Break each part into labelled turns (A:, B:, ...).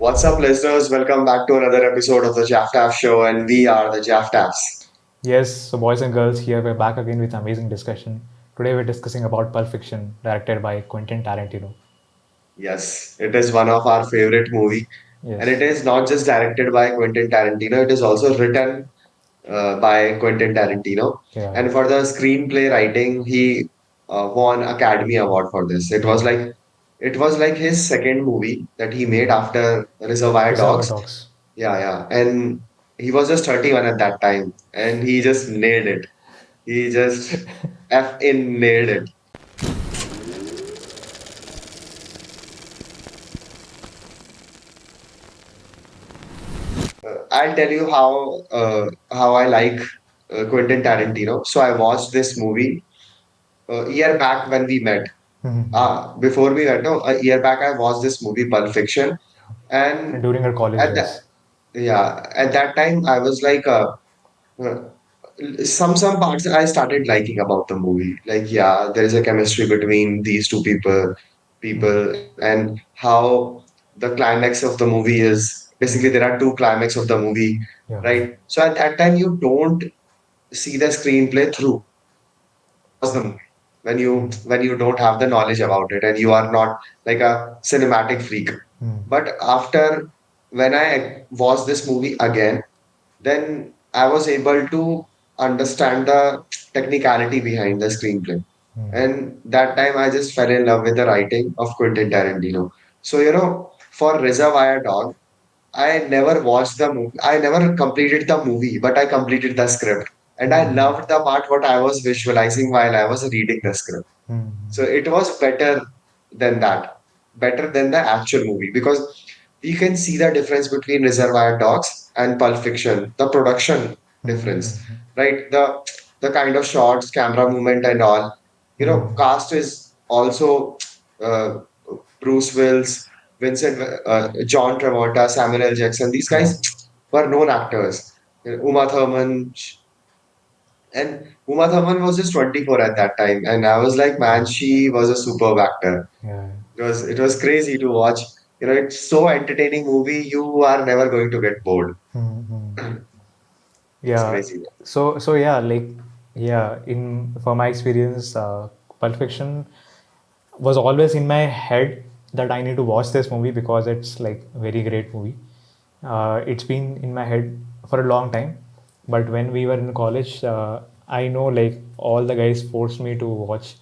A: What's up, listeners? Welcome back to another episode of the Jaftaf Show, and we are the Jaftafs.
B: Yes, so boys and girls, here we're back again with amazing discussion. Today we're discussing about Pulp Fiction, directed by Quentin Tarantino.
A: Yes, it is one of our favorite movie, and it
B: Yes.
A: is not just directed by Quentin Tarantino. It is also written by Quentin Tarantino,
B: Yeah.
A: and for the screenplay writing, he won Academy Award for this.
B: Yeah.
A: It was like his second movie that he made after Reservoir
B: Reservoir
A: Dogs.
B: Dogs.
A: Yeah, and he was just 31 at that time, and he just nailed it. He just F in nailed it. I'll tell you how I like Quentin Tarantino. So I watched this movie a year back when we met.
B: Mhm.
A: Before we met, no, a year back I watched this movie Pulp Fiction,
B: And
A: and
B: during our college
A: at that
B: days.
A: at that time I was like uh, some parts I started liking about the movie. Like there is a chemistry between these two
B: Mhm.
A: people, and how the climax of the movie is basically
B: Mhm.
A: there are two climax of the movie,
B: Yeah.
A: right? So at that time you don't see the screenplay through was the movie
B: Mhm.
A: when you don't have the knowledge about it and you are not like a cinematic freak.
B: Mhm.
A: But after when I watched this movie again, then I was able to understand the technicality behind the screenplay.
B: Mhm.
A: And that time I just fell in love with the writing of Quentin Tarantino. So, for Reservoir Dog, I never watched the movie. I never completed the movie, but I completed the script. And I
B: Mhm.
A: loved the part what I was visualizing while I was reading the script. So
B: Mhm.
A: it was better than that, better than the actual movie because we can see the difference between Reservoir Dogs and Pulp Fiction, the production difference,
B: Mhm.
A: right? The kind of shots, camera movement, and all.
B: Mhm.
A: Cast is also uh, Bruce Willis, John Travolta, Samuel L. Jackson. These
B: Yeah.
A: guys were known actors. Uma Thurman, and Uma Thurman was just 24 at that time. And I was like, man, she was a superb actor.
B: Yeah.
A: It was crazy to watch. It's so entertaining movie. You are never going to get bored.
B: Mhm.
A: It's
B: Yeah.
A: crazy.
B: So yeah, in for my experience, Pulp Fiction was always in my head that I need to watch this movie because it's like a very great movie. It's been in my head for a long time, but when we were in college, I know like all the guys forced me to watch,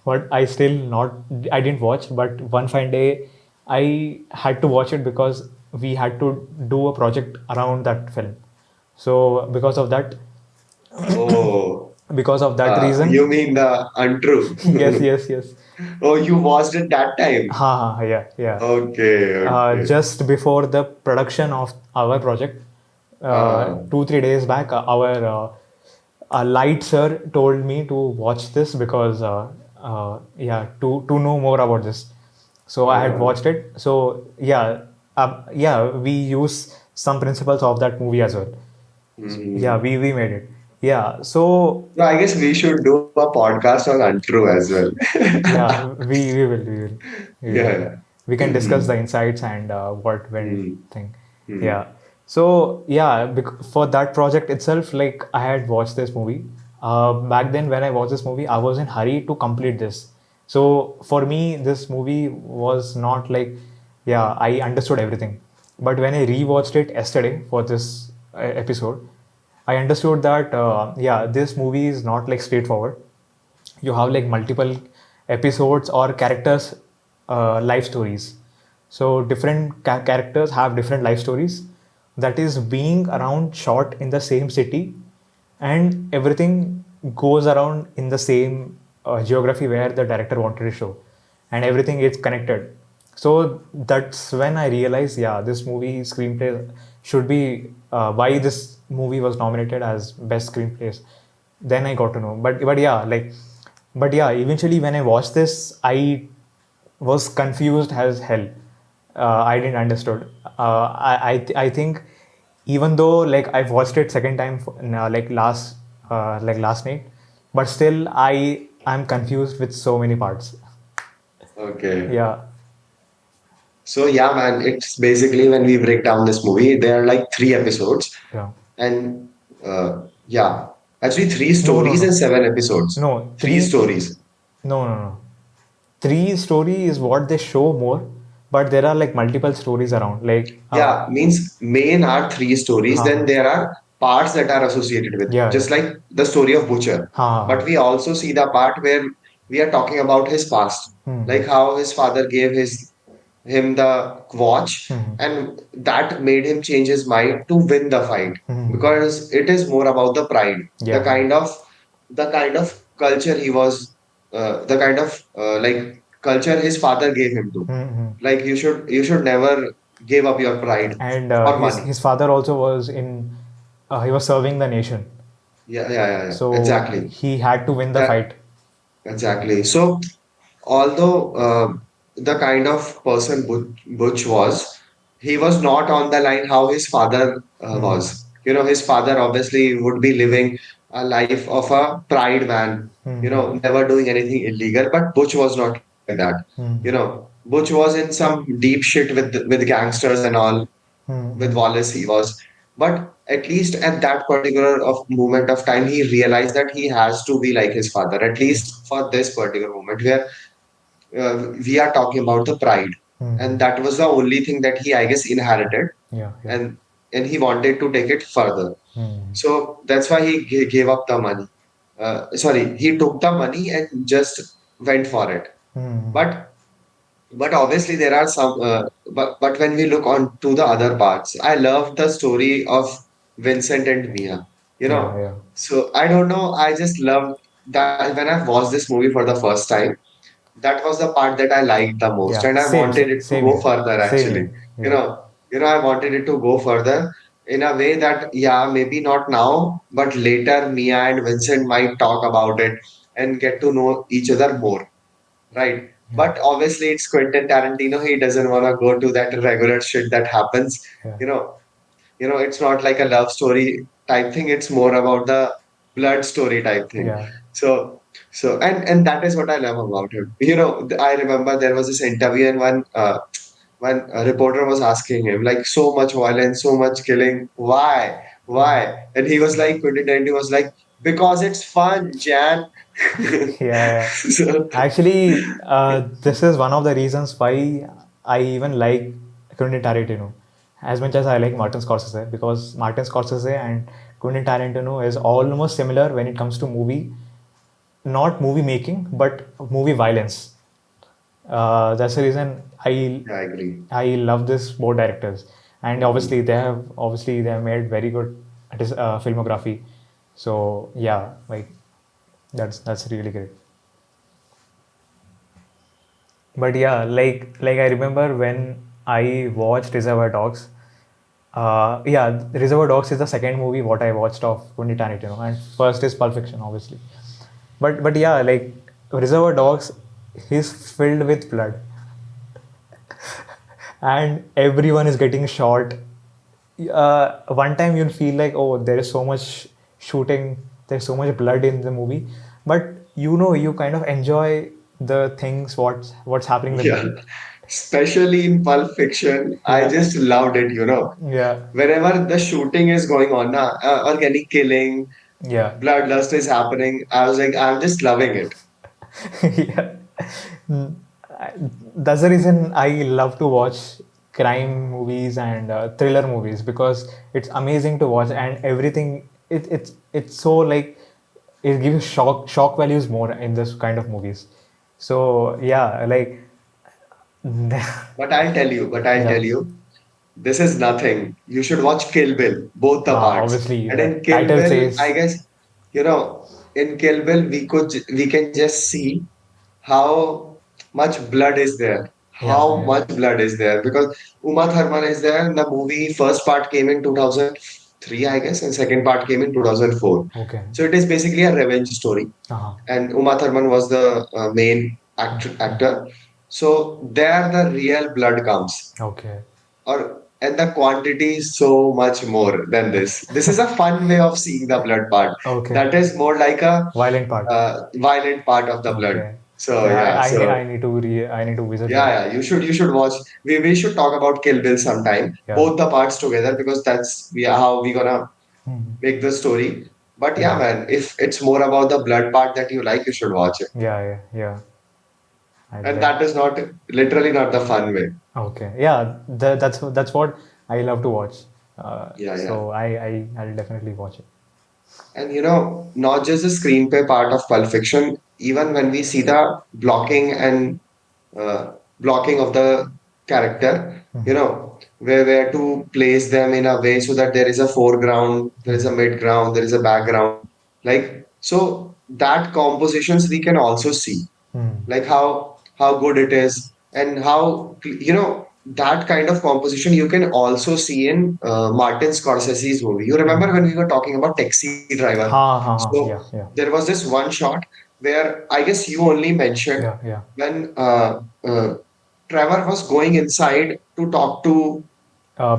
B: but I didn't watch. But one fine day, I had to watch it because we had to do a project around that film. So
A: Oh,
B: because of that
A: you
B: reason,
A: mean the untrue?
B: yes, yes, yes.
A: Oh, you watched it that time.
B: Yeah, yeah.
A: Okay, okay.
B: Just before the production of our project,
A: Uh,
B: 2 3 days back, our light sir told me to watch this because to know more about this. So I had
A: uh,
B: watched it. So we use some principles of that movie as well. Yeah,
A: hmm.
B: we made it. Yeah, so
A: So I guess we should do a podcast on untrue as well.
B: yeah, we will.
A: Yeah.
B: We can discuss the insights and what went
A: Hmm.
B: thing.
A: Hmm.
B: Yeah. So yeah, for that project itself, like I had watched this movie. Back then, when I watched this movie, I was in hurry to complete this. So for me, this movie was not like, yeah, I understood everything. But when I rewatched it yesterday for this episode, I understood that this movie is not like straightforward. You have like multiple episodes or characters life stories. So different characters have different life stories that is being around shot in the same city, and everything goes around in the same geography where the director wanted to show, and everything is connected. So that's when I realized, yeah, this movie screenplay should be why this movie was nominated as best screenplays. Then I got to know. But eventually when I watched this, I was confused as hell. I didn't understood. I think even though like I watched it second time like last night, but still I'm confused with so many parts.
A: Okay.
B: Yeah.
A: So yeah, man, it's basically when we break down this movie, there are like three episodes,
B: Yeah.
A: and yeah, actually three
B: No, no,
A: stories and
B: no.
A: seven episodes.
B: No,
A: Three
B: three.
A: stories.
B: No, no, no. Three story is what they show more, but there are like multiple stories around. Like,
A: Yeah, means main are three stories. Then
B: ha,
A: there are parts that are associated with,
B: yeah, yeah,
A: just like the story of Butcher.
B: ha,
A: But
B: ha,
A: we also see the part where we are talking about his past,
B: hmm,
A: like how his father gave him the watch,
B: hmm,
A: and that made him change his mind to win the fight
B: hmm,
A: because it is more about the pride, the
B: yeah, yeah,
A: kind of the kind of culture he was, the kind of like culture his father gave him to.
B: hmm, hmm.
A: Like you should never give up your pride
B: And
A: for
B: his
A: money.
B: his father also was in. He was serving the nation,
A: Yeah, yeah, yeah, yeah.
B: so
A: Exactly.
B: he had to win the
A: That
B: fight.
A: exactly. So although the kind of person Butch was, he was not on the line how his father
B: Hmm,
A: was. You know, his father obviously would be living a life of a pride man, you
B: hmm,
A: know, never doing anything illegal. But Butch was not like that. You
B: hmm,
A: know, Butch was in some deep shit with gangsters and all.
B: hmm,
A: With
B: hmm.
A: Wallace, he was. But at least at that particular of moment of time, he realized that he has to be like his father, at
B: Yeah.
A: least for this particular moment where we are talking about the pride.
B: Hmm.
A: And that was the only thing that he, I guess, inherited,
B: Yeah, yeah.
A: and and he wanted to take it further.
B: Hmm.
A: So that's why he gave up the money. Sorry, he took the money and just went for it.
B: Hmm.
A: But but obviously there are some but when we look on to the other parts, I love the story of Vincent and Mia, you
B: Yeah,
A: know.
B: yeah.
A: So I don't know, I just love that when I watched this movie for the first time, that was the part that I liked the most,
B: Yeah.
A: and I
B: Same,
A: wanted
B: same,
A: it to
B: same
A: go
B: here.
A: further
B: Same
A: actually.
B: here.
A: You
B: Yeah.
A: know, I wanted it to go further in a way that yeah, maybe not now, but later Mia and Vincent might talk about it and get to know each other more. Right.
B: Yeah.
A: But obviously it's Quentin Tarantino. He doesn't want to go to that regular shit that happens.
B: Yeah.
A: You know, it's not like a love story type thing. It's more about the blood story type thing.
B: Yeah.
A: So, and that is what I love about him. You know, I remember there was this interview and when a reporter was asking him like so much violence, so much killing, why? And he was like, Quentin Tarantino was like, because it's fun, Jan.
B: Yeah, yeah.
A: So
B: Actually, this is one of the reasons why I even like Quentin Tarantino as much as I like Martin Scorsese, because Martin Scorsese and Quentin Tarantino is almost similar when it comes to movie, not movie making, but movie violence. That's the reason
A: yeah, I agree.
B: I love this both directors, and obviously they have made very good filmography. So yeah, like that's really great. But yeah, like I remember when I watched Reservoir Dogs. Yeah, Reservoir Dogs is the second movie what I watched of Quentin Tarantino, and first is Pulp Fiction, obviously. But yeah, like Reservoir Dogs is filled with blood, and everyone is getting shot. One time you'll feel like, oh, there is so much shooting, there's so much blood in the movie, but you kind of enjoy the things what's happening in the
A: Yeah,
B: movie.
A: especially in Pulp Fiction, I
B: Yeah,
A: just loved it, you know.
B: yeah,
A: Whenever the shooting is going on, or any killing,
B: yeah.
A: bloodlust is happening, I was like, I'm just loving it.
B: Yeah. Mm, that's the reason I love to watch crime movies and thriller movies, because it's amazing to watch, and everything it's so like it gives shock values more in this kind of movies. So yeah, like
A: But I'll
B: yeah.
A: tell you, this is nothing. You should watch Kill Bill, both the parts.
B: Obviously
A: And
B: the
A: in Kill
B: title
A: Bill, I
B: says,
A: guess, you know, in Kill Bill, we can just see how much blood is there.
B: yeah,
A: How
B: yeah,
A: much blood is there? Because Uma Thurman is there. And the movie first part came in 2003, I guess, and second part came in 2004.
B: okay,
A: So it is basically a revenge story.
B: uh-huh.
A: And Uma Thurman was the main actor. So there the real blood comes,
B: Okay,
A: or and the quantity is so much more than this. This is a fun way of seeing the blood part.
B: okay,
A: That is more like a
B: violent part.
A: violent part of the blood.
B: Okay,
A: So
B: Yeah,
A: yeah,
B: I
A: so
B: need to I need to visit
A: yeah,
B: that.
A: yeah, you should watch. We should talk about Kill Bill sometime,
B: Yeah.
A: both the parts together because that's how we gonna
B: Mhm.
A: make the story. But yeah,
B: Yeah.
A: man, if it's more about the blood part that you like, you should watch it.
B: Yeah, yeah, yeah. I
A: And
B: did.
A: that is not literally not the fun way.
B: Okay. Yeah, that's what I love to watch.
A: Yeah, yeah.
B: So I'll definitely watch it.
A: And not just the screenplay part of Pulp Fiction, even when we see the uh, blocking of the character, where to place them in a way so that there is a foreground, there is a mid ground, there is a background. Like, so that compositions we can also see,
B: Hmm.
A: like how good it is, and how that kind of composition you can also see in Martin Scorsese's movie. You remember when we were talking about Taxi Driver?
B: Ha ha ha.
A: So
B: Yeah, yeah,
A: there was this one shot where I guess you only mentioned
B: yeah, yeah.
A: when Trevor was going inside to talk to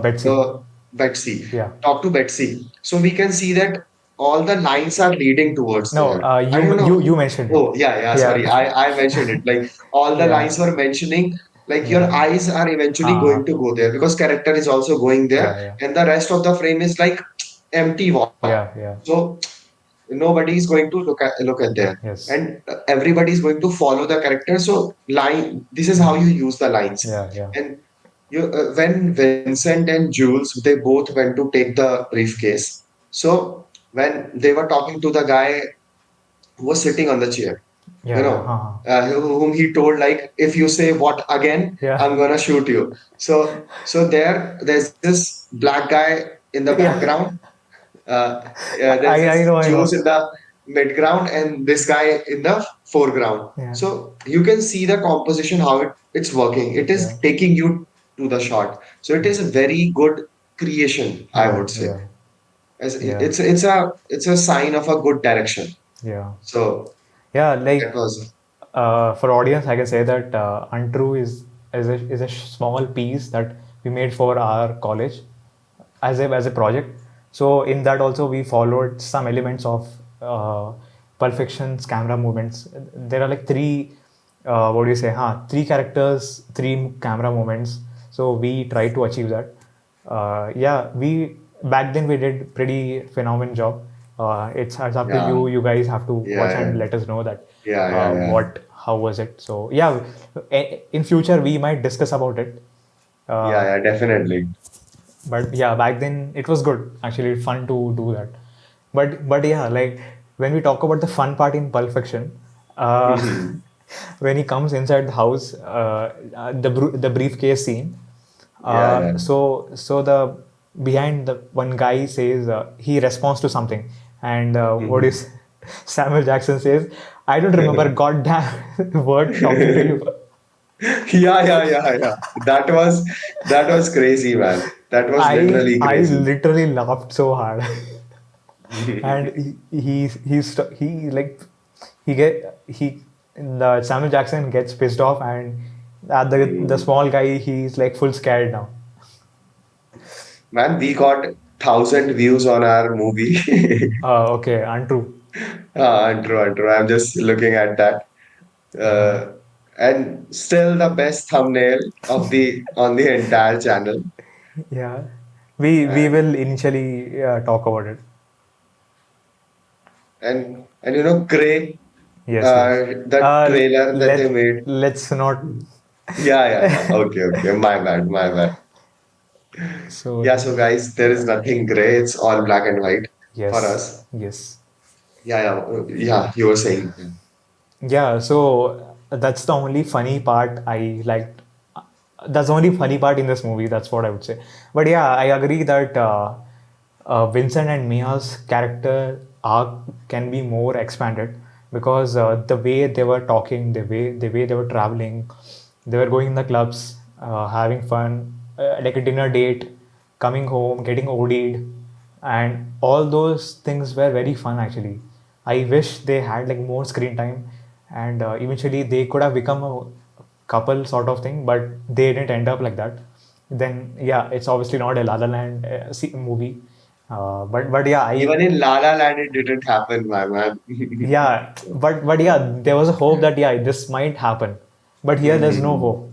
B: Betsy.
A: the Betsy,
B: Yeah.
A: talk to Betsy. So we can see that all the lines are leading towards
B: No,
A: there. I don't
B: you
A: know.
B: mentioned it.
A: Oh, yeah, yeah, sorry.
B: Yeah.
A: I mentioned it. Like all the
B: Yeah.
A: lines were mentioning, like your
B: Yeah.
A: eyes are eventually
B: Ha.
A: going to go there because character is also going there,
B: Yeah, yeah.
A: and the rest of the frame is like empty void.
B: Yeah, yeah.
A: So nobody is going to look at there,
B: Yes.
A: and everybody is going to follow the character. So line, this is how you use the lines.
B: Yeah, yeah.
A: And when Vincent and Jules, they both went to take the briefcase. So when they were talking to the guy who was sitting on the chair,
B: Yeah, yeah. Ha, ha.
A: whom he told, like, if you say what again,
B: Yeah.
A: I'm gonna shoot you. So there's this black guy in the
B: Yeah.
A: background. There's
B: I
A: this
B: know, I
A: Jews
B: know.
A: in the mid ground and this guy in the foreground.
B: Yeah.
A: So you can see the composition how it's working. It is
B: Yeah.
A: taking you to the shot. So it is a very good creation, I
B: Yeah,
A: would say.
B: yeah.
A: As
B: Yeah.
A: it's a sign of a good direction.
B: Yeah.
A: So
B: Yeah,
A: that
B: like
A: was
B: for audience, I can say that Untrue is a small piece that we made for our college as a project. So in that also we followed some elements of Pulp Fiction's camera movements. There are like three, what do you say? Huh? Three characters, three camera movements. So we tried to achieve that. Yeah, we back then we did pretty phenomenal job. It's up to
A: yeah,
B: you. You guys have to watch
A: yeah,
B: and let us know that
A: yeah, yeah, yeah,
B: how was it. So yeah, in future we might discuss about it.
A: yeah,
B: Uh,
A: yeah, definitely.
B: but yeah, back then it was good. Actually, fun to do that. But yeah, like when we talk about the fun part in Pulp Fiction, uh,
A: Mhm.
B: when he comes inside the house, the briefcase scene.
A: Yeah, yeah.
B: So the behind the one guy says he responds to something, and what
A: Mhm.
B: is Samuel Jackson says, I don't remember goddamn word talking to you.
A: Yeah, yeah, yeah, yeah. That was crazy, man. That was literally
B: I
A: crazy.
B: literally laughed so hard. And he like he the Samuel Jackson gets pissed off, and the
A: Mm.
B: small guy, he's like full scared now.
A: Man, we got 1,000 views on our movie.
B: Okay, untrue.
A: True, true. I'm just looking at that. Uh, and still the best thumbnail of the on the entire channel.
B: Yeah, we
A: And
B: will initially talk about it.
A: and Grey,
B: Yes, yes.
A: the trailer that they made.
B: Let's not.
A: Yeah, yeah, yeah. Okay, okay. My bad, my bad.
B: So
A: Yeah, so guys, there is nothing gray. It's all black and white for
B: yes,
A: us.
B: yes.
A: Yeah, yeah, yeah. You were saying.
B: Yeah, so that's the only funny part I liked. That's the only funny part in this movie. That's what I would say. But yeah, I agree that Vincent and Mia's character arc can be more expanded because the way they were talking, the way they were traveling, they were going in the clubs, having fun, like a dinner date, coming home, getting OD'd, and all those things were very fun actually. I wish they had like more screen time, and eventually they could have become a couple sort of thing, but they didn't end up like that. Then yeah, it's obviously not a La La Land movie. But yeah, I
A: Even in La La Land, it didn't happen, my man.
B: yeah, but yeah, there was a hope that yeah, this might happen, but here there's no
A: Mhm.
B: hope.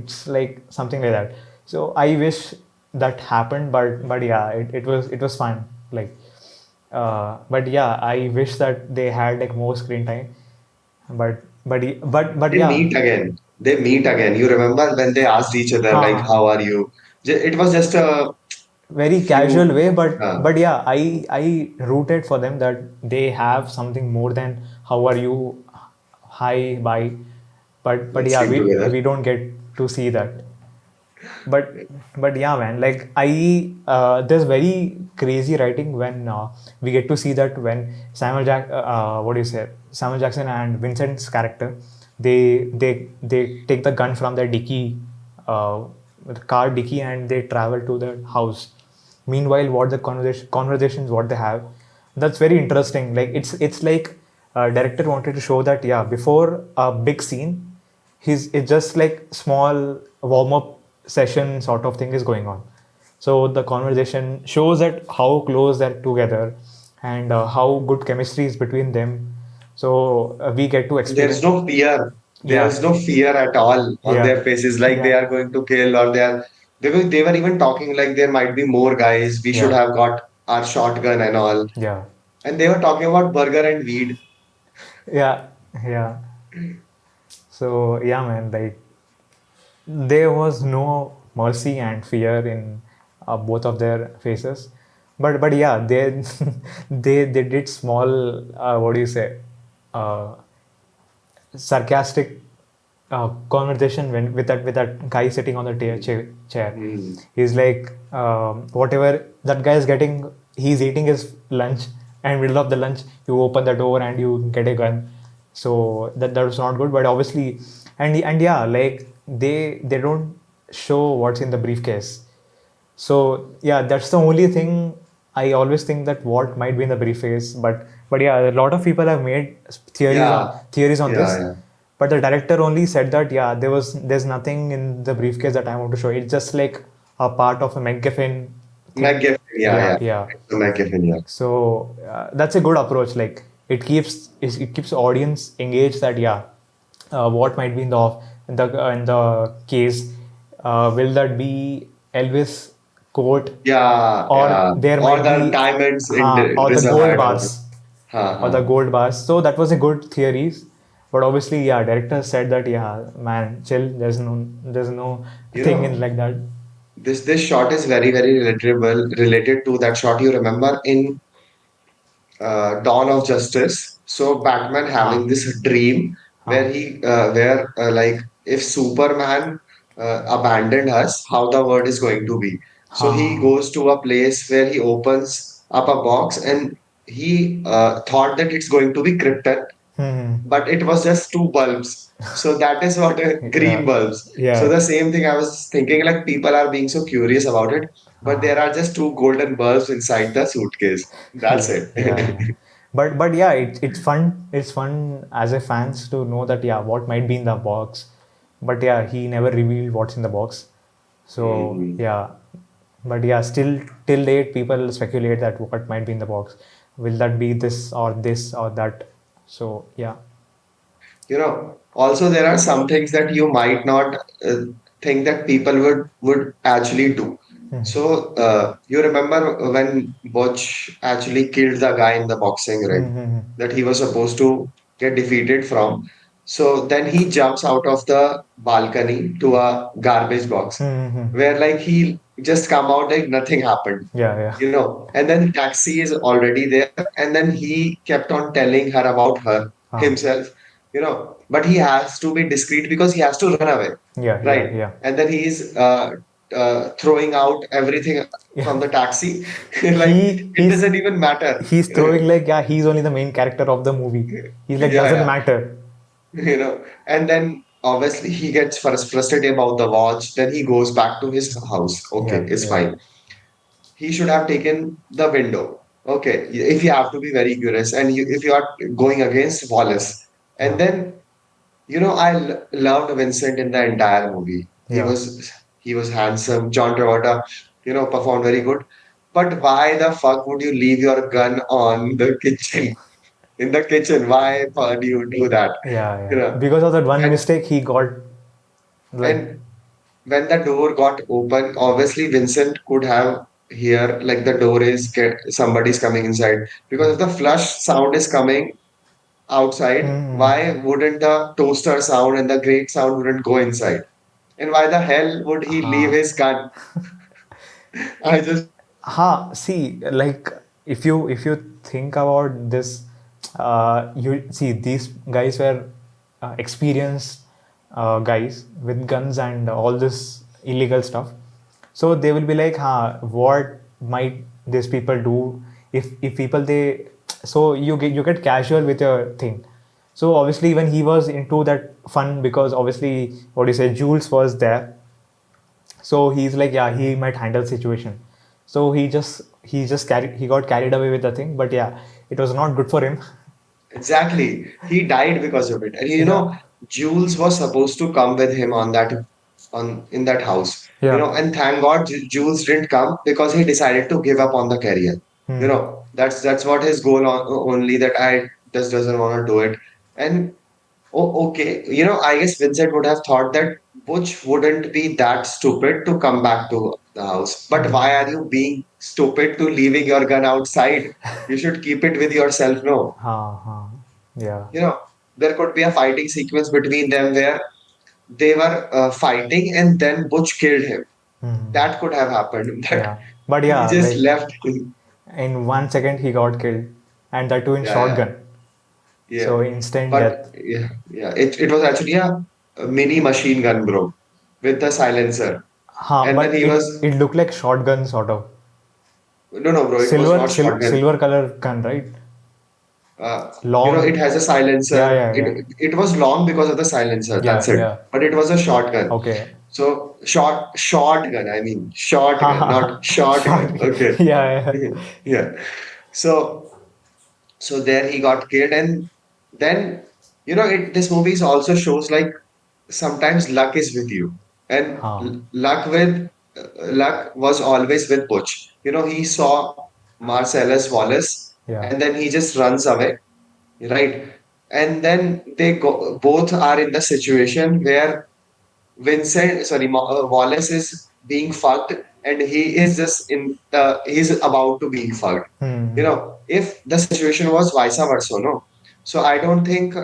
B: It's like something like that. So I wish that happened, but yeah, it was fun. Like, but yeah, I wish that they had like more screen time. But
A: They
B: yeah,
A: meet again. They meet again. You remember when they asked each other, like,
B: huh,
A: how are you? It was just a
B: very casual
A: few.
B: way, but
A: Uh,
B: yeah, I rooted for them that they have something more than how are you, hi, bye, but
A: let's
B: yeah,
A: sleep
B: we
A: together.
B: we don't get to see that. But yeah, man, like there's very crazy writing when we get to see that when what do you say, Samuel Jackson and Vincent's character, they take the gun from their dicky, uh, the car dicky, and they travel to the house. Meanwhile, what the conversations what they have, that's very interesting. Like it's like director wanted to show that yeah, before a big scene, it's just like small warm up session sort of thing is going on. So the conversation shows that how close they're together, and how good chemistry is between them. So we get to
A: There's
B: experience.
A: no fear.
B: Yeah,
A: There's no fear at all on
B: yeah,
A: their faces, like they
B: yeah,
A: are going to kill or they were even talking like there might be more guys. We should
B: yeah,
A: have got our shotgun and all.
B: yeah,
A: And they were talking about burger and weed.
B: yeah, yeah. So yeah, man, like there was no mercy and fear in both of their faces. But yeah, they they did small what do you say, uh, sarcastic conversation when with that guy sitting on the chair.
A: Hmm.
B: He's like, whatever that guy is getting, he's eating his lunch, and middle of the lunch, you open the door and you get a gun. So that was not good. But obviously, and yeah, like they don't show what's in the briefcase. So yeah, that's the only thing. I always think that what might be in the briefcase, but yeah, a lot of people have made
A: Yeah,
B: theories on
A: yeah,
B: this,
A: yeah.
B: but the director only said that yeah, there's nothing in the briefcase that I want to show. It's just like a part of a MacGuffin thing.
A: McGiffin, yeah,
B: Yeah,
A: yeah.
B: yeah.
A: It's a McGiffin, yeah.
B: So that's a good approach. Like it keeps the audience engaged. That yeah, what might be in the case? Will that be Elvis quote,
A: Yeah,
B: or
A: yeah.
B: there
A: Or
B: might
A: the
B: be
A: diamonds in
B: or the gold
A: reservoir dogs.
B: bars,
A: Ha,
B: or the
A: ha.
B: gold bars. So that was a good theories. But obviously, yeah, director said that yeah, man, chill. There's no
A: You
B: thing in
A: know,
B: like that.
A: this shot is very, very relatable, related to that shot you remember in Dawn of Justice. So Batman having
B: Huh.
A: this dream
B: Huh.
A: where like if Superman abandoned us, how the world is going to be. So he
B: Huh.
A: goes to a place where he opens up a box and he thought that it's going to be Krypton,
B: Hmm.
A: but it was just two bulbs. So that is what green
B: Yeah.
A: bulbs. So
B: Yeah.
A: the same thing I was thinking, like people are being so curious about it, but
B: Uh,
A: there are just two golden bulbs inside the suitcase. That's
B: yeah,
A: it.
B: yeah. But yeah, it's fun. It's fun as a fans to know that yeah, what might be in the box. But yeah, he never revealed what's in the box. So
A: Mhm.
B: yeah, but yeah, still till date, people speculate that what might be in the box. Will that be this or that? So yeah.
A: Also there are some things that you might not think that people would actually do. So you remember when Butch actually killed the guy in the boxing ring
B: Mm-hmm.
A: that he was supposed to get defeated from. So then he jumps out of the balcony to a garbage box
B: Mm-hmm.
A: where like he just come out like nothing happened,
B: Yeah, yeah.
A: and then the taxi is already there, and then he kept on telling her about her
B: Ah.
A: himself, but he has to be discreet because he has to run away,
B: Yeah, yeah,
A: right?
B: yeah.
A: And then he's throwing out everything
B: Yeah.
A: from the taxi, like
B: He
A: it
B: he's
A: doesn't even matter.
B: he's throwing like yeah, he's only the main character of the movie. He's like
A: Yeah,
B: doesn't
A: yeah.
B: matter.
A: And then obviously he gets frustrated about the watch, then he goes back to his house. Okay,
B: Yeah,
A: it's
B: yeah.
A: fine. He should have taken the window. Okay, if you have to be very curious, and if you are going against Wallace, and
B: Ah.
A: then I loved Vincent in the entire movie. He
B: Yeah.
A: was he was handsome. John Travolta, performed very good. But why the fuck would you leave your gun on the kitchen? In the kitchen, why do you do that?
B: Yeah,
A: You
B: yeah.
A: know,
B: Because of that one
A: and
B: mistake, he got like,
A: and when the door got open, obviously Vincent could have hear like the door is somebody's coming inside, because if the flush sound is coming outside,
B: hmm,
A: why wouldn't the toaster sound and the grate sound wouldn't go inside? And why the hell would he leave
B: ha.
A: his gun? I just
B: Ha, see, like if you think about this, you see these guys were experienced guys with guns and all this illegal stuff. So they will be like, "Ha, what might these people do if people they?" So you get casual with your thing. So obviously when he was into that fun, because obviously what you say, Jules was there, so he's like, yeah, he might handle situation. So he got carried away with the thing, but yeah, it was not good for him.
A: exactly. He died because of it. And
B: Yeah,
A: Jules was supposed to come with him on that on in that house.
B: yeah.
A: And thank God Jules didn't come because he decided to give up on the career.
B: Hmm.
A: That's what his goal only, that I just doesn't want to do it. And oh, okay. I guess Vincent would have thought that Butch wouldn't be that stupid to come back to the house. But
B: Hmm.
A: why are you being stupid to leaving your gun outside? You should keep it with yourself. No.
B: Ha, ha. Yeah.
A: You know, there could be a fighting sequence between them where they were fighting and then Butch killed him.
B: Hmm.
A: That could have happened. But
B: Yeah, but
A: he
B: yeah,
A: just
B: like
A: left.
B: in 1 second he got killed, and that too in
A: Yeah, yeah,
B: shotgun.
A: yeah.
B: So instant
A: But
B: death.
A: yeah, yeah. It was actually a mini machine gun, bro, with the silencer.
B: Ha,
A: And then
B: but
A: he
B: it
A: was
B: it looked like shotgun sort of
A: no, no, bro. It was not shotgun.
B: silver color gun, right?
A: It
B: Long.
A: has a
B: Yeah,
A: silencer.
B: yeah, yeah,
A: It was long because of the silencer. That's
B: yeah,
A: it.
B: yeah.
A: But it was a shotgun.
B: Okay.
A: So shotgun. I mean
B: Ha
A: shotgun,
B: ha
A: not
B: ha.
A: shotgun.
B: Short.
A: Okay.
B: Yeah, yeah.
A: Yeah. So there he got killed, and then this movie also shows like sometimes luck is with you, and
B: Ha.
A: luck was always with Butch. He saw Marcellus Wallace,
B: Yeah.
A: and then he just runs away, right? And then they both are in the situation where Wallace is being fucked, and he is just he's about to being fucked.
B: Hmm.
A: If the situation was vice versa, no. So I don't think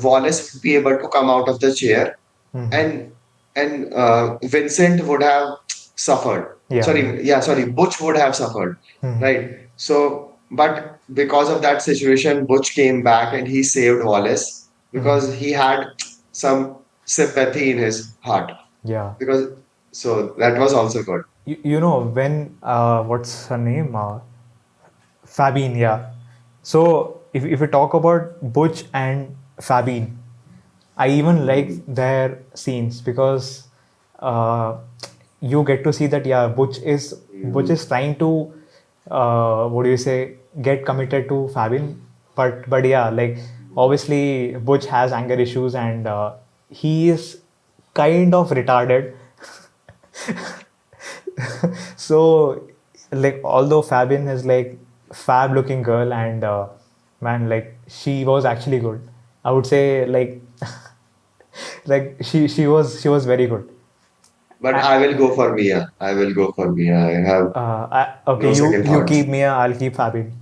A: Wallace would be able to come out of the chair,
B: Hmm.
A: and Vincent would have suffered.
B: Yeah, yeah.
A: Sorry, Butch would have suffered,
B: Hmm.
A: right? So, but because of that situation, Butch came back and he saved Wallace
B: Hmm.
A: because he had some sympathy in his heart.
B: Yeah.
A: Because so that was also good.
B: You know when what's her name? Fabine, yeah. So if we talk about Butch and Fabine, I even like
A: Mm.
B: their scenes because uh, you get to see that, yeah, Butch is
A: Mm.
B: trying to what do you say, get committed to Fabin, but yeah, like obviously Butch has anger issues, and he is kind of retarded. So like although Fabian is like fab looking girl, and man, like she was actually good, I would say, like like she was very good.
A: But
B: I,
A: I will go for Mia. I will go for Mia. I have
B: okay,
A: no
B: you
A: second
B: you keep
A: thoughts.
B: Mia, I'll keep Fabian.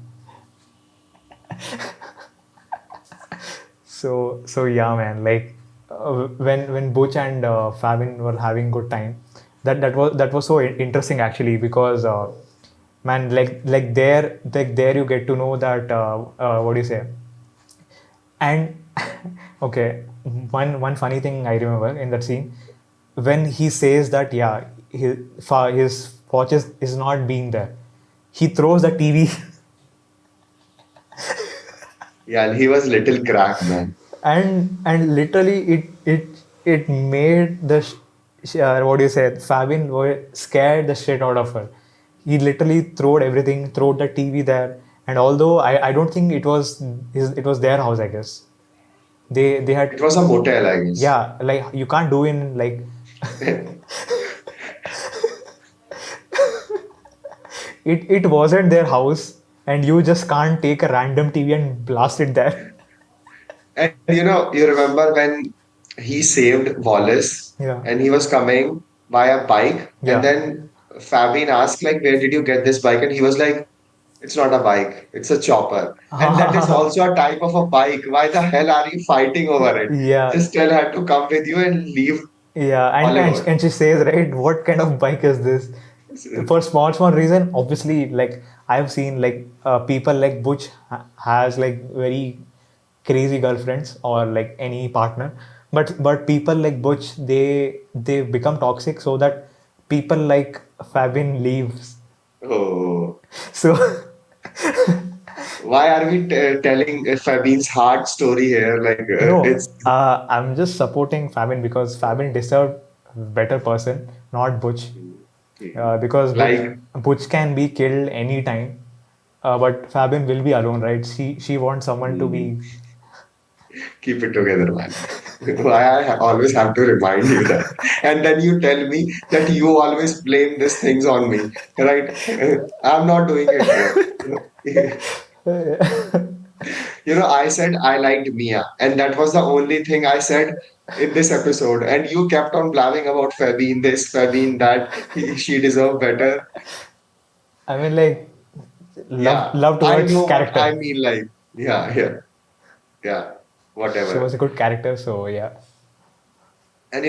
B: So yeah, man, like when Butch and Fabian were having good time, that was so interesting actually, because man, like there you get to know that what do you say. And okay, one funny thing I remember in that scene, when he says that, yeah, his watch is not being there, he throws the TV.
A: Yeah, and he was little crack, man.
B: And literally it made what do you say, Fabin were scared the shit out of her. He literally throwed everything, throwed the TV there. And although I don't think it was their house, I guess they
A: It
B: had,
A: was a motel, I guess.
B: yeah, like you can't do in like it wasn't their house, and you just can't take a random TV and blast it there.
A: And you remember when he saved Wallace
B: Yeah,
A: and he was coming by a bike, and
B: yeah.
A: then Fabian asked, like, where did you get this bike? And he was like, it's not a bike, it's a chopper. And that is also a type of a bike. Why the hell are you fighting over it?
B: Yeah,
A: Just tell her to come with you and leave
B: yeah,
A: Hollywood.
B: and she says, right, what kind of bike is this? For small reason, obviously, like I've seen like people like Butch has like very crazy girlfriends or like any partner, but people like Butch, they become toxic so that people like Fabin leaves.
A: Oh,
B: So
A: why are we telling Fabian's hard story here? Like, it's
B: no, I'm just supporting Fabin because Fabin deserved better person, not Butch. Because
A: like,
B: Butch can be killed anytime, but Fabian will be alone, right? She wants someone to
A: hmm,
B: be.
A: keep it together, man. Why I always have to remind you that. And then you tell me that you always blame these things on me, right? I'm not doing it, bro. I said I liked Mia, and that was the only thing I said in this episode. And you kept on blabbing about Fabine this, Fabine that, she deserved better.
B: I mean, like
A: Yeah,
B: love
A: I
B: towards
A: know what I
B: character.
A: mean. Like, yeah, yeah, yeah,
B: She was
A: whatever.
B: a good character, so yeah.
A: And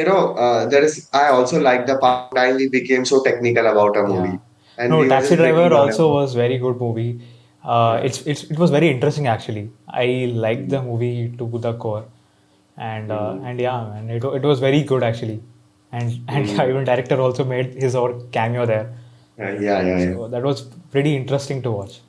A: I also like the part time we became so technical about a
B: Yeah.
A: movie, and
B: No,
A: we were
B: Taxi
A: just breaking
B: Driver
A: down
B: also
A: everything.
B: was very good movie.
A: Yeah.
B: It was very interesting actually. I liked the
A: Mm,
B: movie to the core,
A: mm,
B: and yeah, man, it was very good actually. And yeah,
A: mm.
B: even director also made his or cameo there.
A: Yeah, yeah, yeah.
B: So that was pretty interesting to watch.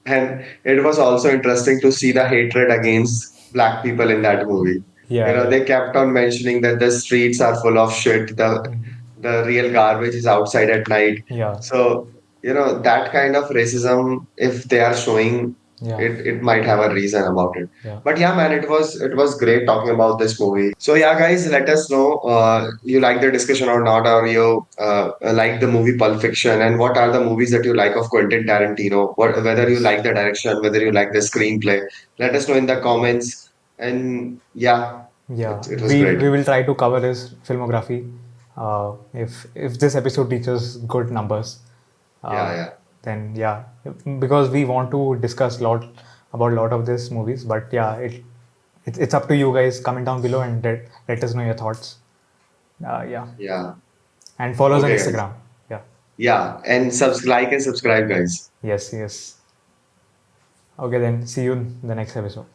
A: And it was also interesting to see the hatred against black people in that movie.
B: Yeah, yeah.
A: They kept on mentioning that the streets are full of shit, the real garbage is outside at night.
B: Yeah,
A: So, that kind of racism, if they are showing
B: yeah,
A: it, it might have a reason about it.
B: yeah.
A: But yeah, man, it was great talking about this movie. So yeah, guys, let us know you like the discussion or not, or you like the movie Pulp Fiction, and what are the movies that you like of Quentin Tarantino? Whether you like the direction, whether you like the screenplay. Let us know in the comments. And yeah,
B: Yeah,
A: it was great.
B: we will try to cover his filmography. If this episode teaches good numbers,
A: Yeah,
B: uh,
A: yeah,
B: then yeah, because we want to discuss a lot of these movies. But yeah, it's up to you guys. Comment down below and let us know your thoughts. Yeah,
A: yeah.
B: and follow us on
A: Okay, guys.
B: Instagram. Yeah,
A: Yeah, and like and subscribe, guys.
B: yes, yes. Okay, then see you in the next episode.